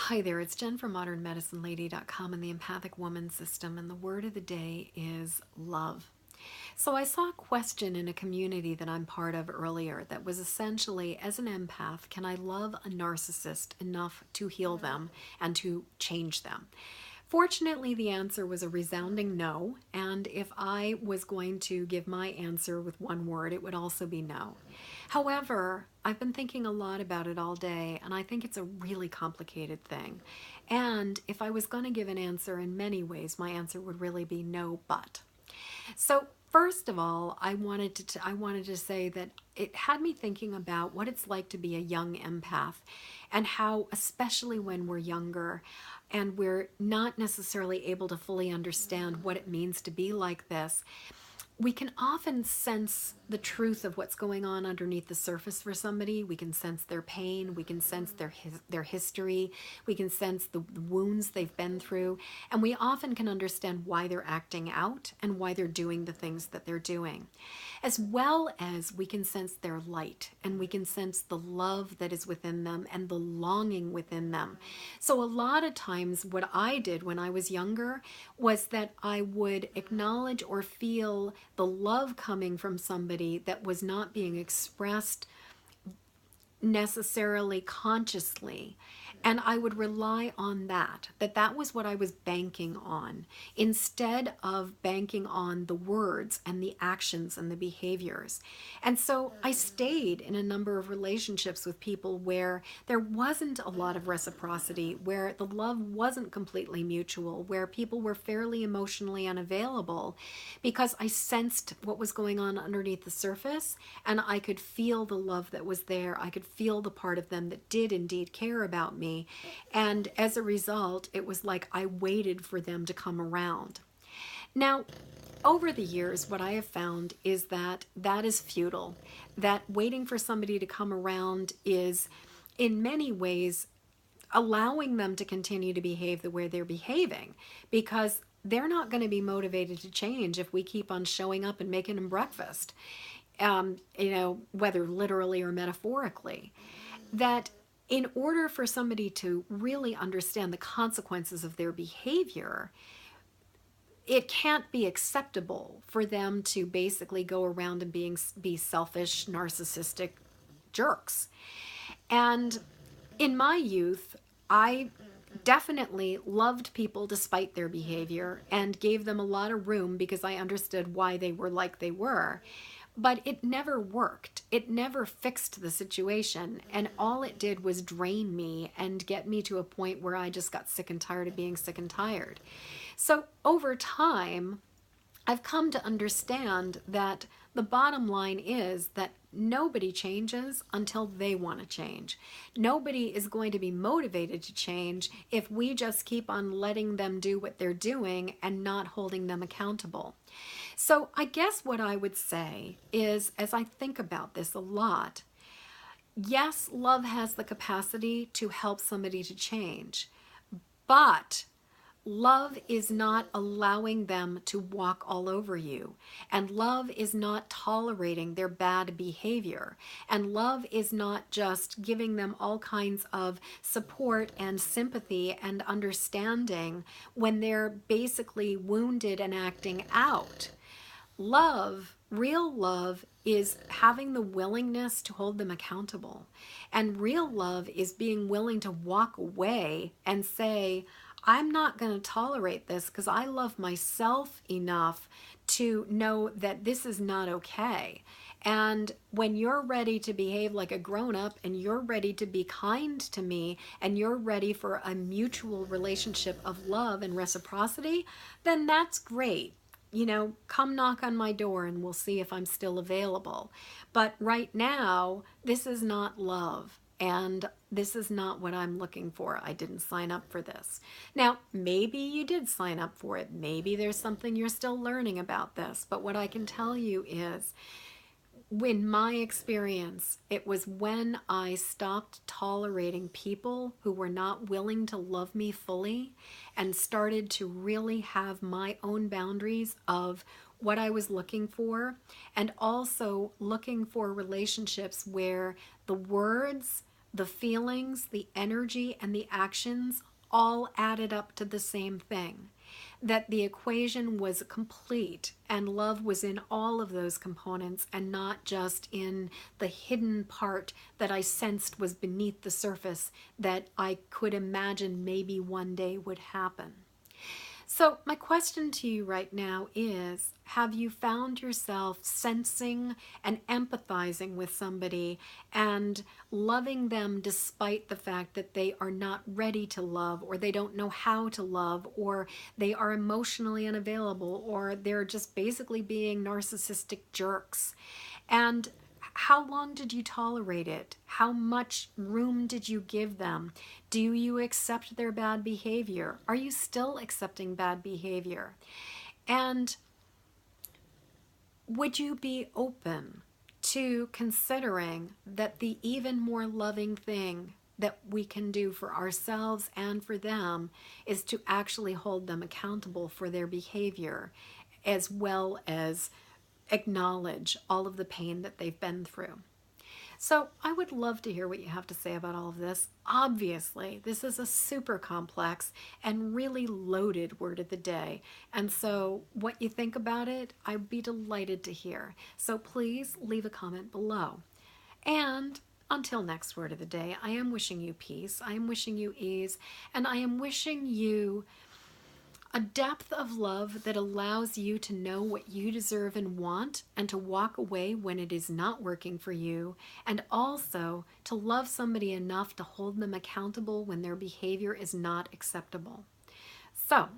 Hi there, it's Jen from modernmedicinelady.com and the Empathic Woman System, and the word of the day is love. So I saw a question in a community that I'm part of earlier that was essentially, as an empath, can I love a narcissist enough to heal them and to change them? Fortunately, the answer was a resounding no, and if I was going to give my answer with one word, it would also be no. However, I've been thinking a lot about it all day, and I think it's a really complicated thing. And if I was going to give an answer in many ways, my answer would really be no, but. So first of all, I wanted to say that it had me thinking about what it's like to be a young empath and how, especially when we're younger and we're not necessarily able to fully understand what it means to be like this, we can often sense the truth of what's going on underneath the surface for somebody. We can sense their pain. We can sense their history. We can sense the wounds they've been through. And we often can understand why they're acting out and why they're doing the things that they're doing. As well as we can sense their light and we can sense the love that is within them and the longing within them. So a lot of times what I did when I was younger was that I would acknowledge or feel the love coming from somebody that was not being expressed necessarily consciously, and I would rely on that was what I was banking on, instead of banking on the words and the actions and the behaviors. And so I stayed in a number of relationships with people where there wasn't a lot of reciprocity, where the love wasn't completely mutual, where people were fairly emotionally unavailable, because I sensed what was going on underneath the surface, and I could feel the love that was there. I could feel the part of them that did indeed care about me. And as a result, it was like I waited for them to come around. Now, over the years, what I have found is that that is futile. That waiting for somebody to come around is, in many ways, allowing them to continue to behave the way they're behaving, because they're not going to be motivated to change if we keep on showing up and making them breakfast. Whether literally or metaphorically, that in order for somebody to really understand the consequences of their behavior, it can't be acceptable for them to basically go around and be selfish, narcissistic jerks. And in my youth, I definitely loved people despite their behavior and gave them a lot of room because I understood why they were like they were. But it never worked. It never fixed the situation. And all it did was drain me and get me to a point where I just got sick and tired of being sick and tired. So over time, I've come to understand that the bottom line is that nobody changes until they want to change. Nobody is going to be motivated to change if we just keep on letting them do what they're doing and not holding them accountable. So I guess what I would say is, as I think about this a lot, yes, love has the capacity to help somebody to change, but love is not allowing them to walk all over you. And love is not tolerating their bad behavior. And love is not just giving them all kinds of support and sympathy and understanding when they're basically wounded and acting out. Love, real love, is having the willingness to hold them accountable. And real love is being willing to walk away and say, I'm not going to tolerate this because I love myself enough to know that this is not okay. And when you're ready to behave like a grown-up and you're ready to be kind to me and you're ready for a mutual relationship of love and reciprocity, then that's great. Come knock on my door and we'll see if I'm still available. But right now, this is not love. And this is not what I'm looking for. I didn't sign up for this. Now, maybe you did sign up for it. Maybe there's something you're still learning about this. But what I can tell you is, in my experience, it was when I stopped tolerating people who were not willing to love me fully and started to really have my own boundaries of what I was looking for, and also looking for relationships where the words, the feelings, the energy, and the actions all added up to the same thing. That the equation was complete and love was in all of those components and not just in the hidden part that I sensed was beneath the surface that I could imagine maybe one day would happen. So my question to you right now is, have you found yourself sensing and empathizing with somebody and loving them despite the fact that they are not ready to love, or they don't know how to love, or they are emotionally unavailable, or they're just basically being narcissistic jerks? And how long did you tolerate it? How much room did you give them? Do you accept their bad behavior? Are you still accepting bad behavior? And would you be open to considering that the even more loving thing that we can do for ourselves and for them is to actually hold them accountable for their behavior, as well as acknowledge all of the pain that they've been through? So I would love to hear what you have to say about all of this. Obviously, this is a super complex and really loaded word of the day. And so what you think about it, I'd be delighted to hear. So please leave a comment below. And until next word of the day, I am wishing you peace, I am wishing you ease, and I am wishing you a depth of love that allows you to know what you deserve and want, and to walk away when it is not working for you, and also to love somebody enough to hold them accountable when their behavior is not acceptable. So,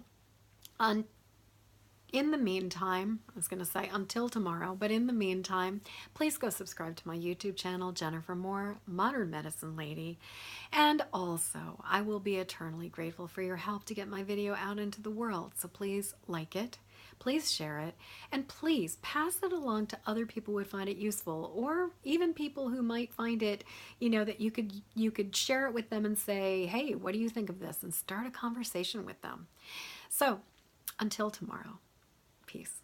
in the meantime, I was going to say until tomorrow, but in the meantime, please go subscribe to my YouTube channel, Jennifer Moore, Modern Medicine Lady. And also, I will be eternally grateful for your help to get my video out into the world. So please like it, please share it, and please pass it along to other people who would find it useful, or even people who might find it, that you could share it with them and say, hey, what do you think of this? And start a conversation with them. So until tomorrow. Peace.